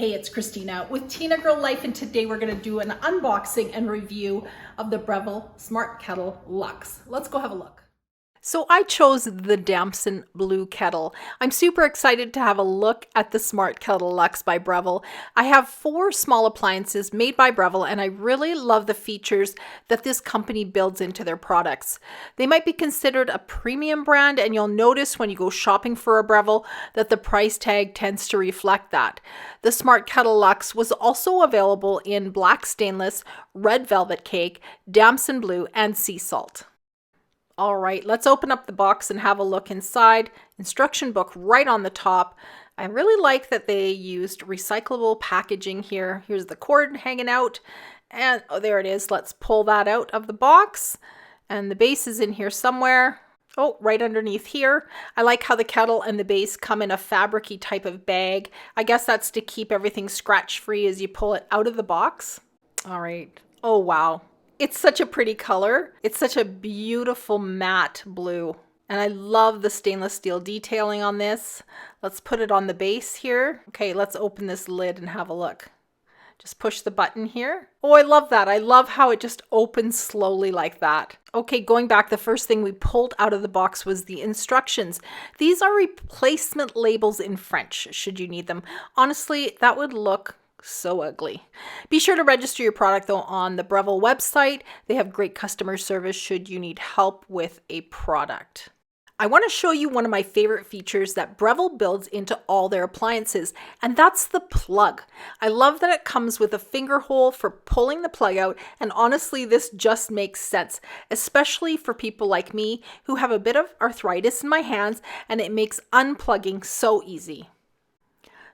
Hey, it's Christina with Tinagirl Life, and today we're going to do an unboxing and review of the Breville Smart Kettle Luxe. Let's go have a look. So I chose the Damson Blue Kettle. I'm super excited to have a look at the Smart Kettle Luxe by Breville. I have 4 small appliances made by Breville, and I really love the features that this company builds into their products. They might be considered a premium brand, and you'll notice when you go shopping for a Breville that the price tag tends to reflect that. The Smart Kettle Luxe was also available in black stainless, red velvet cake, damson blue, and sea salt. All right, let's open up the box and have a look inside. Instruction book right on the top. I really like that they used recyclable packaging here. Here's the cord hanging out, and oh, there it is. Let's pull that out of the box, and the base is in here somewhere. Oh, right underneath here. I like how the kettle and the base come in a fabric-y type of bag. I guess that's to keep everything scratch-free as you pull it out of the box. All right. Oh, wow. It's such a pretty color. It's such a beautiful matte blue. And I love the stainless steel detailing on this. Let's put it on the base here. Okay, let's open this lid and have a look. Just push the button here. Oh, I love that. I love how it just opens slowly like that. Okay, going back, the first thing we pulled out of the box was the instructions. These are replacement labels in French, should you need them. Honestly, that would look so ugly. Be sure to register your product though on the Breville website. They have great customer service should you need help with a product. I want to show you one of my favorite features that Breville builds into all their appliances, and that's the plug. I love that it comes with a finger hole for pulling the plug out, and honestly, this just makes sense, especially for people like me who have a bit of arthritis in my hands, and it makes unplugging so easy.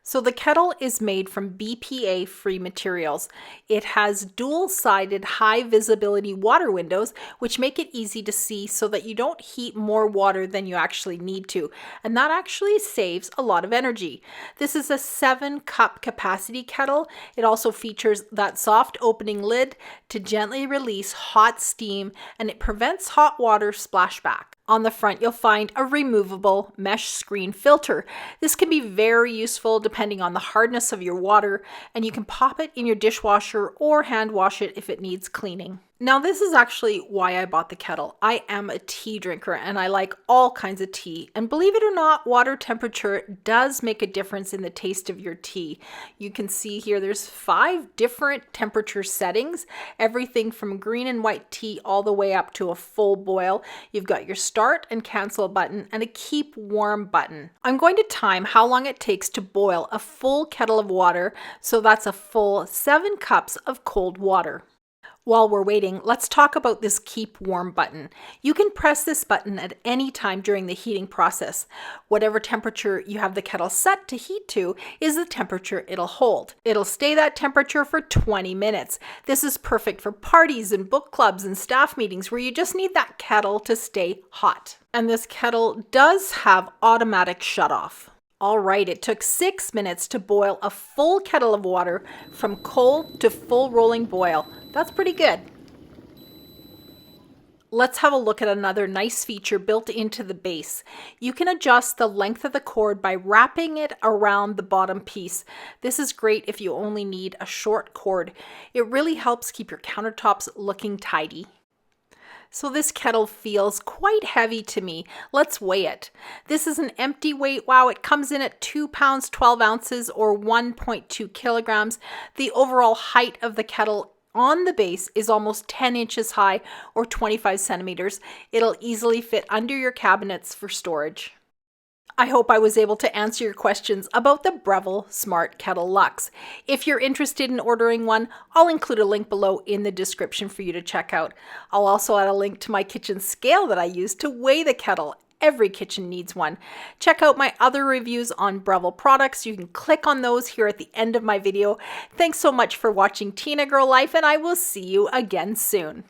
So the kettle is made from Bpa Free Materials. It has dual-sided high visibility water windows, which make it easy to see so that you don't heat more water than you actually need to. And that actually saves a lot of energy. This is a 7-cup capacity kettle. It also features that soft opening lid to gently release hot steam, and it prevents hot water splashback. On the front, you'll find a removable mesh screen filter. This can be very useful depending on the hardness of your water, and you can pop it in your dishwasher or hand wash it if it needs cleaning. Now, this is actually why I bought the kettle. I am a tea drinker and I like all kinds of tea. And believe it or not, water temperature does make a difference in the taste of your tea. You can see here there's 5 different temperature settings, everything from green and white tea all the way up to a full boil. You've got your start and cancel button and a keep warm button. I'm going to time how long it takes to boil a full kettle of water, so that's a full 7 cups of cold water. While we're waiting, let's talk about this keep warm button. You can press this button at any time during the heating process. Whatever temperature you have the kettle set to heat to is the temperature it'll hold. It'll stay that temperature for 20 minutes. This is perfect for parties and book clubs and staff meetings where you just need that kettle to stay hot. And this kettle does have automatic shutoff. All right, it took 6 minutes to boil a full kettle of water from cold to full rolling boil. That's pretty good. Let's have a look at another nice feature built into the base. You can adjust the length of the cord by wrapping it around the bottom piece. This is great if you only need a short cord. It really helps keep your countertops looking tidy. So this kettle feels quite heavy to me. Let's weigh it. This is an empty weight. Wow, it comes in at 2 pounds, 12 ounces or 1.2 kilograms. The overall height of the kettle on the base is almost 10 inches high or 25 centimeters. It'll easily fit under your cabinets for storage. I hope I was able to answer your questions about the Breville Smart Kettle Luxe. If you're interested in ordering one, I'll include a link below in the description for you to check out. I'll also add a link to my kitchen scale that I use to weigh the kettle. Every kitchen needs one. Check out my other reviews on Breville products. You can click on those here at the end of my video. Thanks so much for watching Tinagirl Life, and I will see you again soon.